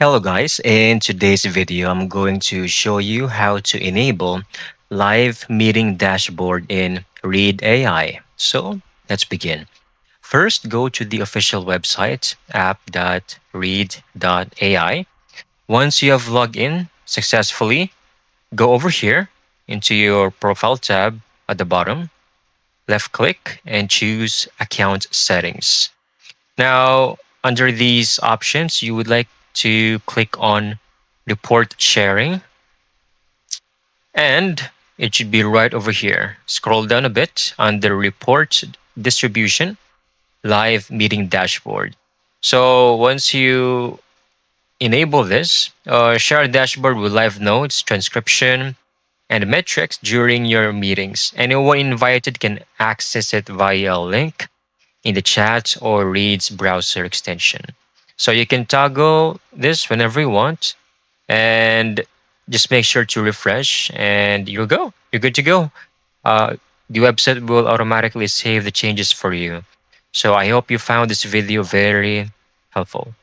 Hello guys, in today's video I'm going to show you how to enable live meeting dashboard in Read AI. So let's begin. First, go to the official website app.read.ai. Once you have logged in successfully, go over here into your profile tab at the bottom, left click and choose account settings. Now, under these options, you would like to click on report sharing, and it should be right over here. Scroll down a bit under report distribution, live meeting dashboard. So once you enable this, share dashboard with live notes, transcription, and metrics during your meetings. Anyone invited can access it via a link in the chat or Reads browser extension. So you can toggle this whenever you want and just make sure to refresh and you'll go. You're good to go. Uh, the website will automatically save the changes for you. So I hope you found this video very helpful.